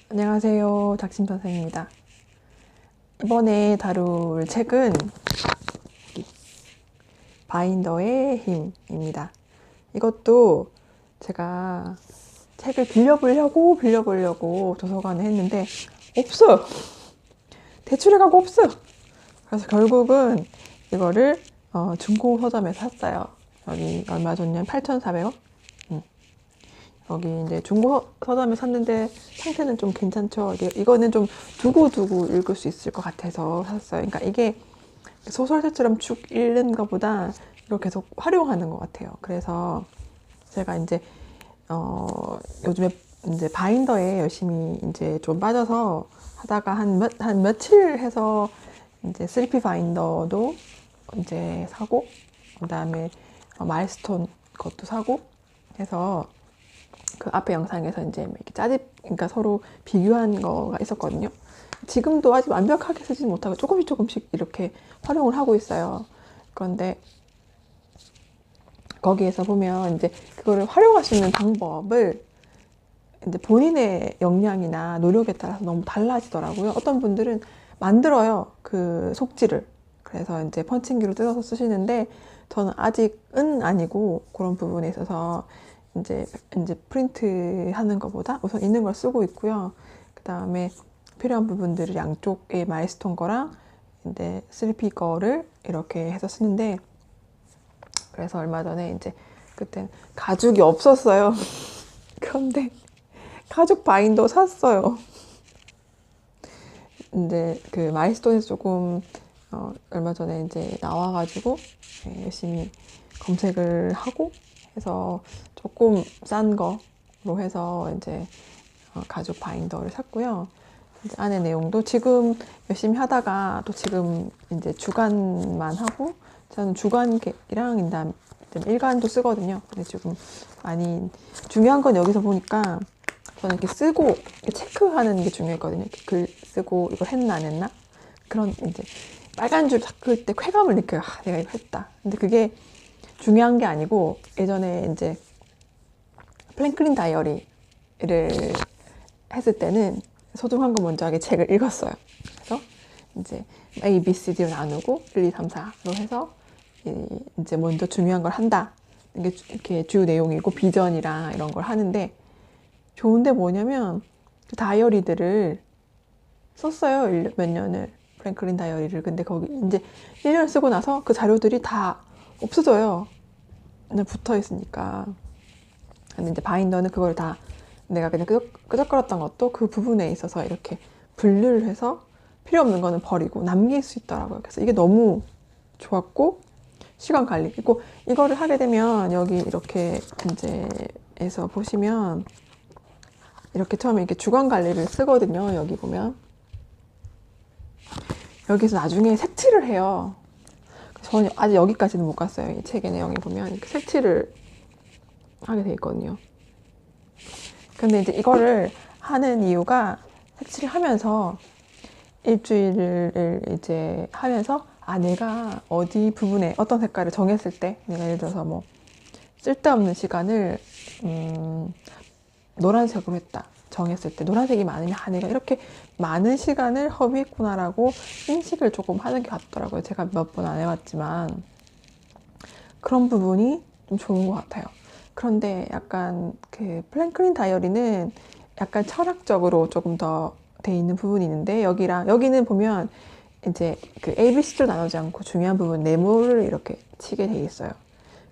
안녕하세요. 작심선생입니다. 이번에 다룰 책은 바인더의 힘입니다. 이것도 제가 책을 빌려보려고 도서관에 했는데 없어요. 대출해 가고 없어요. 그래서 결국은 이거를 중고 서점에서 샀어요. 여기 얼마 줬냐면 8,400원? 여기 이제 중고 서점에 샀는데 상태는 좀 괜찮죠. 이거는 좀 두고두고 읽을 수 있을 것 같아서 샀어요. 그러니까 이게 소설책처럼 쭉 읽는 것보다 이걸 계속 활용하는 것 같아요. 그래서 제가 이제 요즘에 이제 바인더에 열심히 이제 좀 빠져서 하다가 한 며칠 해서 이제 슬리피 바인더도 이제 사고, 그다음에 마일스톤 것도 사고 해서 그 앞에 영상에서 이제 이렇게 그러니까 서로 비교한 거가 있었거든요. 지금도 아직 완벽하게 쓰지 못하고 조금씩 이렇게 활용을 하고 있어요. 그런데 거기에서 보면 이제 그거를 활용할 수 있는 방법을 이제 본인의 역량이나 노력에 따라서 너무 달라지더라고요. 어떤 분들은 만들어요. 그 속지를. 그래서 이제 펀칭기로 뜯어서 쓰시는데 저는 아직은 아니고 그런 부분에 있어서 이제 프린트 하는 것보다 우선 있는 걸 쓰고 있고요. 그 다음에 필요한 부분들을 양쪽에 마일스톤 거랑 이제 슬리피 거를 이렇게 해서 쓰는데, 그래서 얼마 전에 이제 그때 가죽이 없었어요. 그런데 가죽 바인더 샀어요. 이제 그 마일스톤에서 조금 얼마 전에 이제 나와가지고 열심히 검색을 하고 해서 조금 싼 거로 해서 이제 가죽 바인더를 샀고요. 이제 안에 내용도 지금 열심히 하다가 또 지금 이제 주간만 하고, 저는 주간이랑 일간도 쓰거든요. 근데 지금 많이 중요한 건 여기서 보니까 저는 이렇게 쓰고 이렇게 체크하는 게 중요했거든요. 이렇게 글 쓰고 이걸 했나 안 했나, 그런 이제 빨간 줄 닦을 때 쾌감을 느껴요. 내가 이거 했다. 근데 그게 중요한 게 아니고, 예전에 이제 플랭클린 다이어리를 했을 때는 소중한 거 먼저 하게 책을 읽었어요. 그래서 이제 A, B, C, D로 나누고 1, 2, 3, 4로 해서 이제 먼저 중요한 걸 한다. 이게 이렇게 주 내용이고 비전이랑 이런 걸 하는데, 좋은데 뭐냐면 그 다이어리들을 썼어요. 몇 년을. 프랭클린 다이어리를. 근데 거기 이제 1년 쓰고 나서 그 자료들이 다 없어져요. 그냥 붙어 있으니까. 근데 이제 바인더는 그걸 다 내가 그냥 끄적거렸던 것도 그 부분에 있어서 이렇게 분류를 해서 필요 없는 거는 버리고 남길 수 있더라고요. 그래서 이게 너무 좋았고 시간 관리고, 이거를 하게 되면 여기 이렇게 이제 에서 보시면 이렇게 처음에 이렇게 주간 관리를 쓰거든요. 여기 보면 여기서 나중에 색칠을 해요. 저는 아직 여기까지는 못 갔어요. 이 책의 내용에 보면 이렇게 색칠을 하게 돼 있거든요. 근데 이제 이거를 하는 이유가, 색칠을 하면서 일주일을 이제 하면서 내가 어디 부분에 어떤 색깔을 정했을 때, 내가 예를 들어서 뭐 쓸데없는 시간을 노란색으로 했다 정했을 때 노란색이 많으면 내가 이렇게 많은 시간을 허비했구나라고 인식을 조금 하는 게 같더라고요. 제가 몇 번 안 해봤지만 그런 부분이 좀 좋은 것 같아요. 그런데 약간 그 플랭클린 다이어리는 약간 철학적으로 조금 더 돼 있는 부분이 있는데, 여기는 보면 이제 그 ABC로 나누지 않고 중요한 부분 네모를 이렇게 치게 돼 있어요.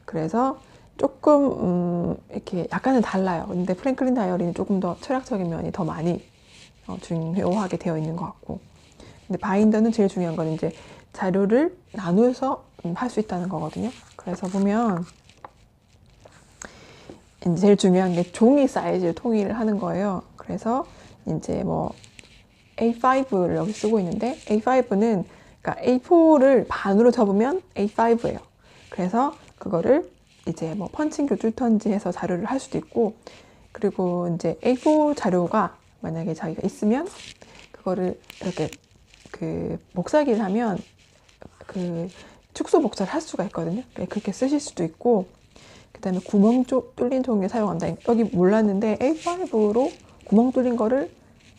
그래서 조금 이렇게 약간은 달라요. 근데 프랭클린 다이어리는 조금 더 철학적인 면이 더 많이 중요하게 되어 있는 것 같고, 근데 바인더는 제일 중요한 건 이제 자료를 나누어서 할 수 있다는 거거든요. 그래서 보면 이제 제일 중요한 게 종이 사이즈를 통일을 하는 거예요. 그래서 이제 뭐 A5를 여기 쓰고 있는데, A5는 그러니까 A4를 반으로 접으면 A5예요. 그래서 그거를 이제 뭐 펀칭교 줄턴지 해서 자료를 할 수도 있고, 그리고 이제 A4 자료가 만약에 자기가 있으면 그거를 이렇게 그 복사기를 하면 그 축소 복사를 할 수가 있거든요. 그렇게 쓰실 수도 있고, 그 다음에 구멍 뚫린 종이 사용한다. 여기 몰랐는데 A5로 구멍 뚫린 거를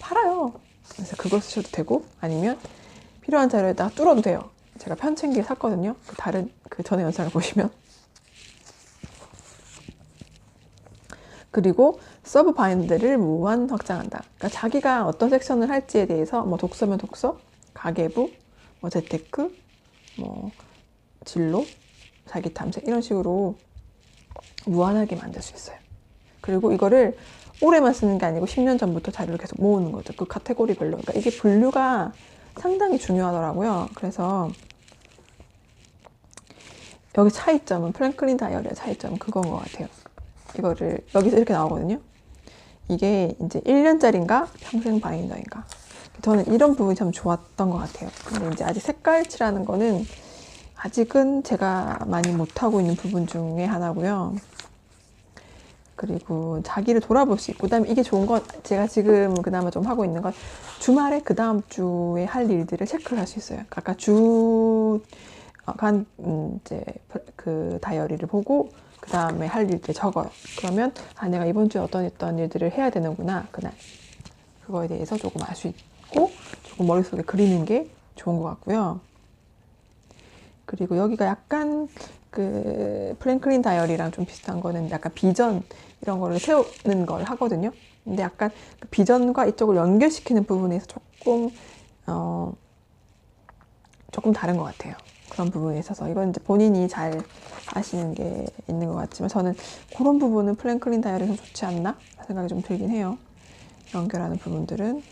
팔아요. 그래서 그걸 쓰셔도 되고, 아니면 필요한 자료에다가 뚫어도 돼요. 제가 편챙기를 샀거든요. 그 전에 영상을 보시면. 그리고 서브 바인드를 무한 확장한다. 그러니까 자기가 어떤 섹션을 할지에 대해서 뭐 독서면 독서, 가계부, 뭐 재테크, 뭐 진로, 자기 탐색 이런 식으로 무한하게 만들 수 있어요. 그리고 이거를 올해만 쓰는 게 아니고 10년 전부터 자료를 계속 모으는 거죠. 그 카테고리별로. 그러니까 이게 분류가 상당히 중요하더라고요. 그래서 여기 차이점은 프랭클린 다이어리의 차이점은 그건 것 같아요. 이거를 여기서 이렇게 나오거든요. 이게 이제 1년짜리인가 평생 바인더인가. 저는 이런 부분이 참 좋았던 것 같아요. 근데 이제 아직 색깔 칠하는 거는 아직은 제가 많이 못하고 있는 부분 중에 하나고요. 그리고 자기를 돌아볼 수 있고, 그다음에 이게 좋은 건 제가 지금 그나마 좀 하고 있는 건 주말에 그 다음 주에 할 일들을 체크를 할 수 있어요. 아까 이제 그 다이어리를 보고 그 다음에 할 일들 적어요. 그러면 내가 이번 주에 어떤 일들을 해야 되는구나, 그날. 그거에 대해서 조금 알 수 있고 조금 머릿속에 그리는 게 좋은 것 같고요. 그리고 여기가 약간 그 프랭클린 다이어리랑 좀 비슷한 거는 약간 비전 이런 거를 세우는 걸 하거든요. 근데 약간 그 비전과 이쪽을 연결시키는 부분에서 조금 다른 것 같아요. 그런 부분에 있어서 이건 이제 본인이 잘 아시는 게 있는 것 같지만 저는 그런 부분은 프랭클린 다이어리가 좋지 않나 생각이 좀 들긴 해요. 연결하는 부분들은.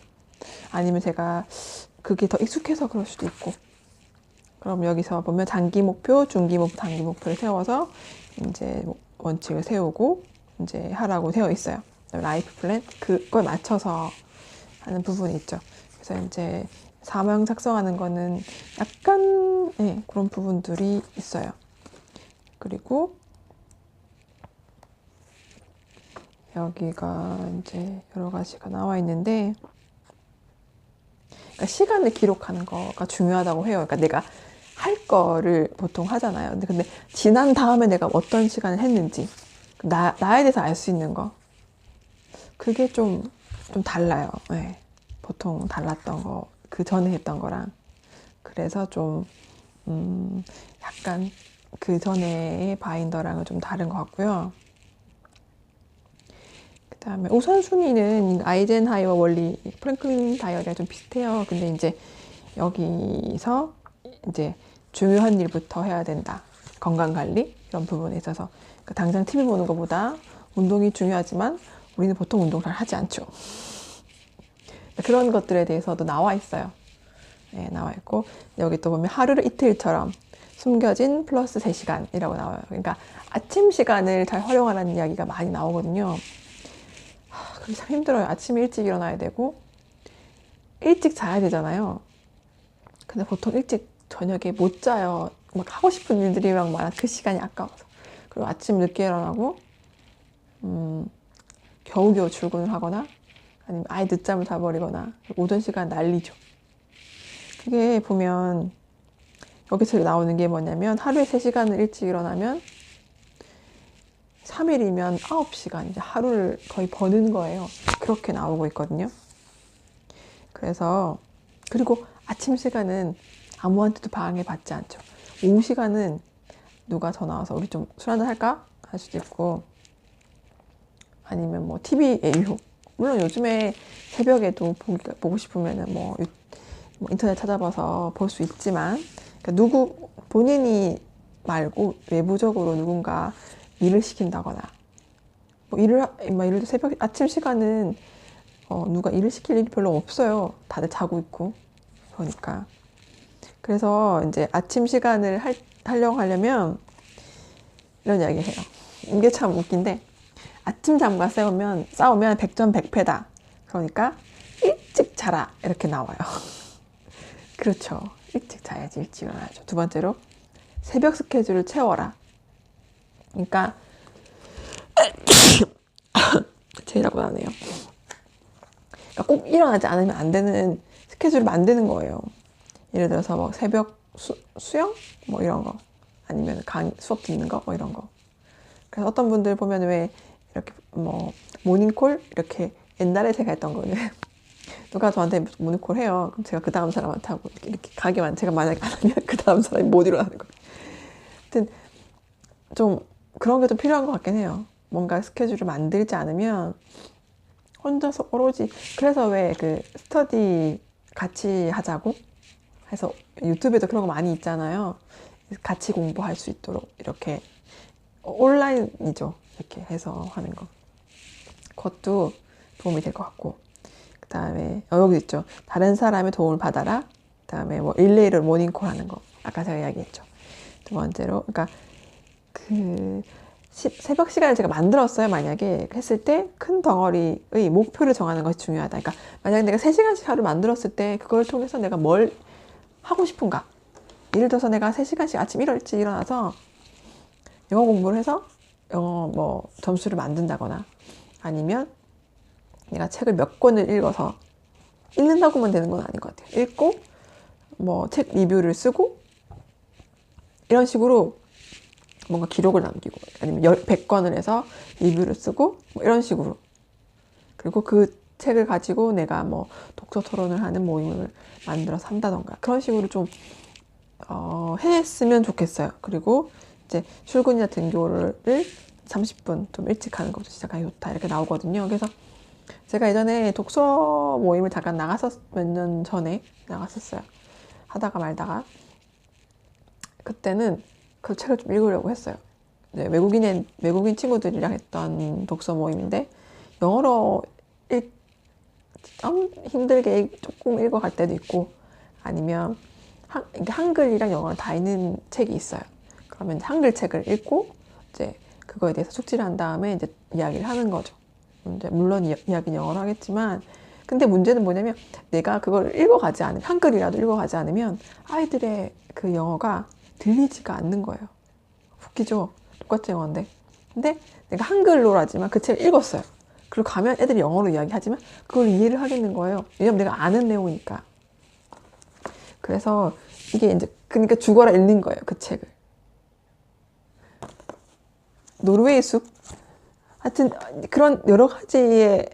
아니면 제가 그게 더 익숙해서 그럴 수도 있고. 그럼 여기서 보면 장기 목표, 중기 목표, 단기 목표를 세워서 이제 원칙을 세우고 이제 하라고 되어 있어요. 라이프 플랜 그걸 맞춰서 하는 부분이 있죠. 그래서 이제 사명 작성하는 거는 약간 그런 부분들이 있어요. 그리고 여기가 이제 여러 가지가 나와 있는데, 그러니까 시간을 기록하는 거가 중요하다고 해요. 그러니까 내가 할 거를 보통 하잖아요. 근데 지난 다음에 내가 어떤 시간을 했는지, 나에 대해서 알 수 있는 거. 그게 좀 달라요. 네. 보통 달랐던 거, 그 전에 했던 거랑. 그래서 좀, 약간 그 전에의 바인더랑은 좀 다른 것 같고요. 그 다음에 우선순위는 아이젠하이어 원리, 프랭클린 다이어리랑 좀 비슷해요. 근데 이제 여기서 이제 중요한 일부터 해야 된다. 건강관리 이런 부분에 있어서. 그러니까 당장 TV 보는 것보다 운동이 중요하지만 우리는 보통 운동을 잘 하지 않죠. 그런 것들에 대해서도 나와 있어요. 네, 나와 있고 여기 또 보면 하루를 이틀처럼 숨겨진 플러스 3시간이라고 나와요. 그러니까 아침 시간을 잘 활용하라는 이야기가 많이 나오거든요. 그게 참 힘들어요. 아침에 일찍 일어나야 되고 일찍 자야 되잖아요. 근데 보통 일찍 저녁에 못 자요. 막 하고 싶은 일들이 막 많아. 그 시간이 아까워서. 그리고 아침 늦게 일어나고 겨우겨우 출근을 하거나 아니면 아예 늦잠을 자버리거나 오전 시간 난리죠. 그게 보면 여기서 나오는 게 뭐냐면 하루에 3시간을 일찍 일어나면 3일이면 9시간 이제 하루를 거의 버는 거예요. 그렇게 나오고 있거든요. 그래서 그리고 아침 시간은 아무한테도 방해받지 않죠. 오후 시간은 누가 전화 와서 우리 좀 술 한잔 할까? 할 수도 있고 아니면 뭐 TV의 유혹. 물론 요즘에 새벽에도 보고 싶으면은 뭐 인터넷 찾아봐서 볼 수 있지만 그러니까 본인이 말고 외부적으로 누군가 일을 시킨다거나 뭐 예를 들어 새벽 아침 시간은 누가 일을 시킬 일이 별로 없어요. 다들 자고 있고 그러니까. 그래서 이제 아침 시간을 하려면 이런 이야기 해요. 이게 참 웃긴데 아침 잠과 싸우면 100전 100패다. 그러니까 일찍 자라 이렇게 나와요. 그렇죠. 일찍 자야지 일찍 일어나야죠. 두 번째로 새벽 스케줄을 채워라. 그러니까 제이라고 하네요. 그러니까 꼭 일어나지 않으면 안 되는 스케줄을 만드는 거예요. 예를 들어서 뭐 새벽 수영 뭐 이런 거 아니면 수업 듣는 거 뭐 이런 거. 그래서 어떤 분들 보면 왜 이렇게 뭐 모닝콜 이렇게 옛날에 제가 했던 거는 누가 저한테 모니콜 해요. 그럼 제가 그 다음 사람한테 하고 이렇게 가게만 제가 만약에 안 하면 그 다음 사람이 못 일어나는 거예요. 하여튼 좀 그런 게 좀 필요한 것 같긴 해요. 뭔가 스케줄을 만들지 않으면 혼자서 오로지 그래서 왜 그 스터디 같이 하자고 해서 유튜브에도 그런 거 많이 있잖아요. 같이 공부할 수 있도록 이렇게 온라인이죠. 이렇게 해서 하는 거. 그것도 도움이 될 것 같고 그 다음에 여기 있죠. 다른 사람의 도움을 받아라. 그 다음에 뭐 일일이 모닝콜 하는 거. 아까 제가 이야기했죠. 두 번째로 그러니까 그 새벽 시간을 제가 만들었어요. 만약에 했을 때 큰 덩어리의 목표를 정하는 것이 중요하다. 그러니까 만약에 내가 3시간씩 하루 만들었을 때 그걸 통해서 내가 뭘 하고 싶은가. 예를 들어서 내가 3시간씩 아침 일찍 일어나서 영어 공부를 해서 영어 뭐 점수를 만든다거나 아니면 내가 책을 몇 권을 읽어서 읽는다고만 되는 건 아닌 것 같아요. 읽고 뭐 책 리뷰를 쓰고 이런 식으로 뭔가 기록을 남기고 아니면 100권을 해서 리뷰를 쓰고 뭐 이런 식으로 그리고 그 책을 가지고 내가 뭐 독서 토론을 하는 모임을 만들어서 한다던가 그런 식으로 좀 했으면 좋겠어요. 그리고 이제 출근이나 등교를 30분 좀 일찍 하는 것도 시작하기 좋다 이렇게 나오거든요. 그래서 제가 예전에 독서 모임을 잠깐 몇 년 전에 나갔었어요. 하다가 말다가 그때는 그 책을 좀 읽으려고 했어요. 네, 외국인 친구들이랑 했던 독서 모임인데 영어로 좀 힘들게 조금 읽어갈 때도 있고 아니면 한글이랑 영어를 다 있는 책이 있어요. 그러면 한글 책을 읽고 이제 그거에 대해서 숙지를 한 다음에 이제 이야기를 하는 거죠. 이제 물론 이야기는 영어로 하겠지만 근데 문제는 뭐냐면 내가 그걸 읽어가지 않으면 한글이라도 읽어가지 않으면 아이들의 그 영어가 들리지가 않는 거예요. 웃기죠? 똑같은 영어인데. 근데 내가 한글로라지만 그 책을 읽었어요. 그리고 가면 애들이 영어로 이야기하지만 그걸 이해를 하겠는 거예요. 왜냐면 내가 아는 내용이니까. 그래서 이게 이제 그러니까 죽어라 읽는 거예요. 그 책을. 노르웨이 숲? 하여튼 그런 여러 가지의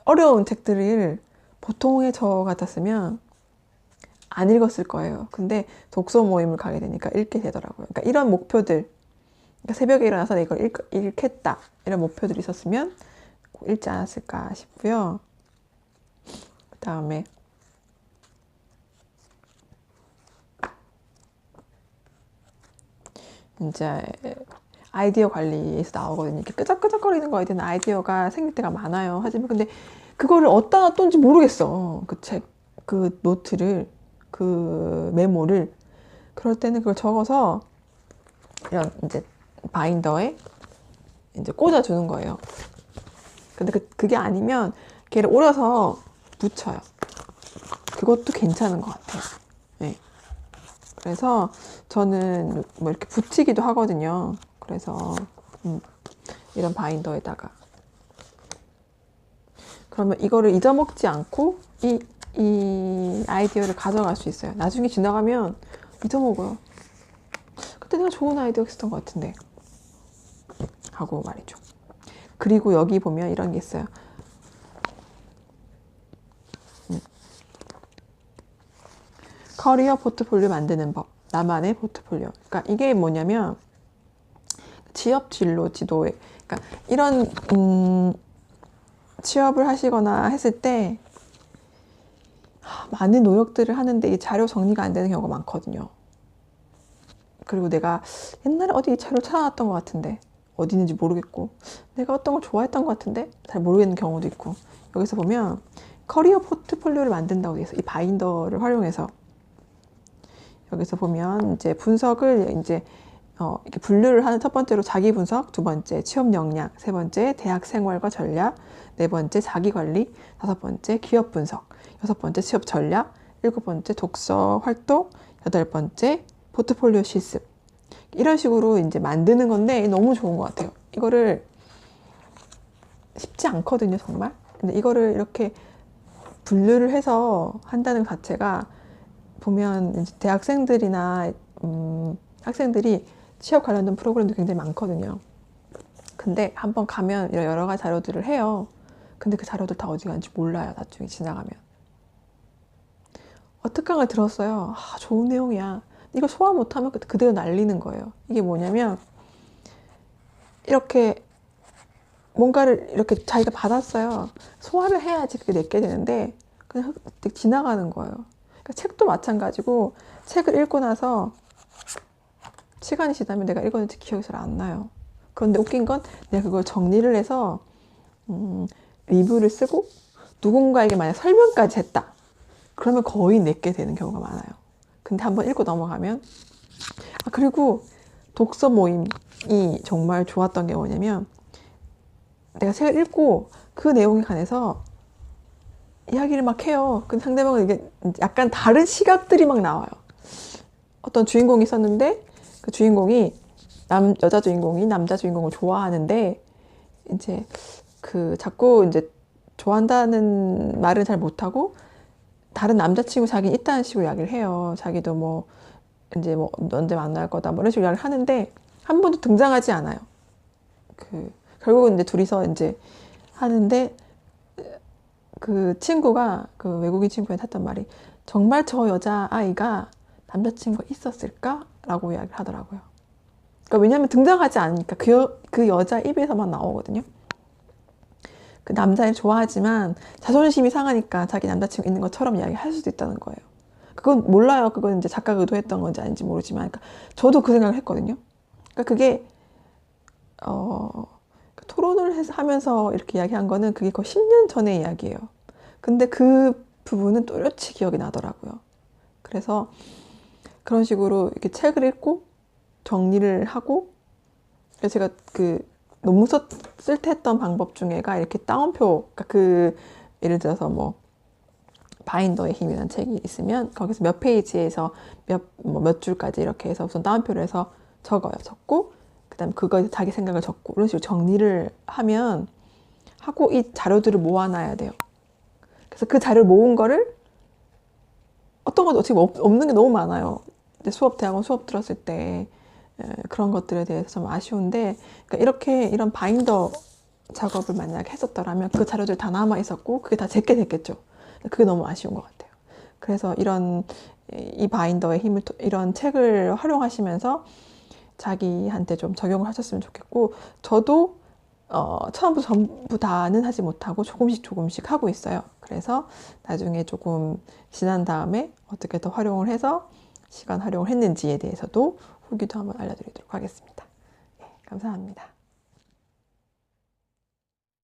어려운 책들을 보통의 저 같았으면 안 읽었을 거예요. 근데 독서 모임을 가게 되니까 읽게 되더라고요. 그러니까 이런 목표들, 그러니까 새벽에 일어나서 이걸 읽겠다 이런 목표들이 있었으면 읽지 않았을까 싶고요. 그 다음에 이제 아이디어 관리에서 나오거든요. 이렇게 끄적끄적거리는 거에 대한 아이디어가 생길 때가 많아요. 하지만 근데 그거를 어디다 놨던지 모르겠어. 그 책, 그 노트를, 그 메모를. 그럴 때는 그걸 적어서 이런 이제 바인더에 이제 꽂아주는 거예요. 근데 그게 아니면 걔를 오려서 붙여요. 그것도 괜찮은 것 같아요. 네. 그래서 저는 뭐 이렇게 붙이기도 하거든요. 그래서 이런 바인더에다가 그러면 이거를 잊어먹지 않고 이 아이디어를 가져갈 수 있어요. 나중에 지나가면 잊어먹어요. 그때 내가 좋은 아이디어 있었던 것 같은데 하고 말이죠. 그리고 여기 보면 이런 게 있어요. 커리어 포트폴리오 만드는 법. 나만의 포트폴리오. 그러니까 이게 뭐냐면 취업 진로 지도에 그러니까 이런 취업을 하시거나 했을 때 많은 노력들을 하는데 이 자료 정리가 안 되는 경우가 많거든요. 그리고 내가 옛날에 어디 자료 찾아놨던 것 같은데 어디 있는지 모르겠고 내가 어떤 걸 좋아했던 것 같은데 잘 모르겠는 경우도 있고 여기서 보면 커리어 포트폴리오를 만든다고 되어 있어요. 이 바인더를 활용해서 여기서 보면 이제 분석을 이제 이렇게 분류를 하는 첫 번째로 자기 분석, 두 번째 취업 역량, 세 번째 대학 생활과 전략, 네 번째 자기 관리, 다섯 번째 기업 분석, 여섯 번째 취업 전략, 일곱 번째 독서 활동, 여덟 번째 포트폴리오 실습. 이런 식으로 이제 만드는 건데 너무 좋은 것 같아요. 이거를 쉽지 않거든요, 정말. 근데 이거를 이렇게 분류를 해서 한다는 것 자체가 보면 이제 대학생들이나 학생들이 취업 관련된 프로그램도 굉장히 많거든요. 근데 한번 가면 여러 가지 자료들을 해요. 근데 그 자료들 다 어디 갔는지 몰라요. 나중에 지나가면. 특강을 들었어요. 좋은 내용이야. 이거 소화 못하면 그대로 날리는 거예요. 이게 뭐냐면 이렇게 뭔가를 이렇게 자기가 받았어요. 소화를 해야지 그게 내게 되는데 그냥 지나가는 거예요. 그러니까 책도 마찬가지고 책을 읽고 나서 시간이 지나면 내가 읽었는지 기억이 잘 안 나요. 그런데 웃긴 건 내가 그걸 정리를 해서 리뷰를 쓰고 누군가에게 만약 설명까지 했다. 그러면 거의 내게 되는 경우가 많아요. 근데 한번 읽고 넘어가면 그리고 독서 모임이 정말 좋았던 게 뭐냐면 내가 책을 읽고 그 내용에 관해서 이야기를 막 해요. 근데 상대방은 이게 약간 다른 시각들이 막 나와요. 어떤 주인공이 있었는데 그 주인공이 여자 주인공이 남자 주인공을 좋아하는데 이제 자꾸 이제 좋아한다는 말은 잘 못하고 다른 남자친구 자기는 있다는 식으로 이야기를 해요. 자기도 뭐 이제 뭐 언제 만날 거다 뭐 이런 식으로 이야기를 하는데 한 번도 등장하지 않아요. 결국은 이제 둘이서 이제 하는데 그 친구가 그 외국인 친구한테 했던 말이 정말 저 여자아이가 남자친구가 있었을까? 라고 이야기를 하더라고요. 그러니까 왜냐하면 등장하지 않으니까 그 여자 입에서만 나오거든요. 그 남자를 좋아하지만 자존심이 상하니까 자기 남자친구 있는 것처럼 이야기할 수도 있다는 거예요. 그건 몰라요. 그건 이제 작가가 의도했던 건지 아닌지 모르지만 그러니까 저도 그 생각을 했거든요. 그러니까 그게 토론을 하면서 이렇게 이야기한 거는 그게 거의 10년 전의 이야기예요. 근데 그 부분은 또렷이 기억이 나더라고요. 그래서 그런 식으로 이렇게 책을 읽고 정리를 하고 제가 그 논문 쓸 때 했던 방법 중에가 이렇게 따옴표, 그러니까 예를 들어서 뭐 바인더의 힘이라는 책이 있으면 거기서 몇 페이지에서 몇 줄까지 이렇게 해서 우선 따옴표를 해서 적고 그 다음에 그거에 자기 생각을 적고 이런 식으로 정리를 하고 이 자료들을 모아놔야 돼요. 그래서 그 자료를 모은 거를 어떤 것도 어떻게 없는 게 너무 많아요. 대학원 수업 들었을 때 그런 것들에 대해서 좀 아쉬운데 그러니까 이런 바인더 작업을 만약 했었더라면 그 자료들 다 남아 있었고 그게 다 제게 됐겠죠. 그게 너무 아쉬운 것 같아요. 그래서 이 바인더의 힘을 이런 책을 활용하시면서 자기한테 좀 적용을 하셨으면 좋겠고 저도 처음부터 전부 다는 하지 못하고 조금씩 하고 있어요. 그래서 나중에 조금 지난 다음에 어떻게 더 활용을 해서 시간 활용을 했는지에 대해서도 후기도 한번 알려드리도록 하겠습니다. 네, 감사합니다.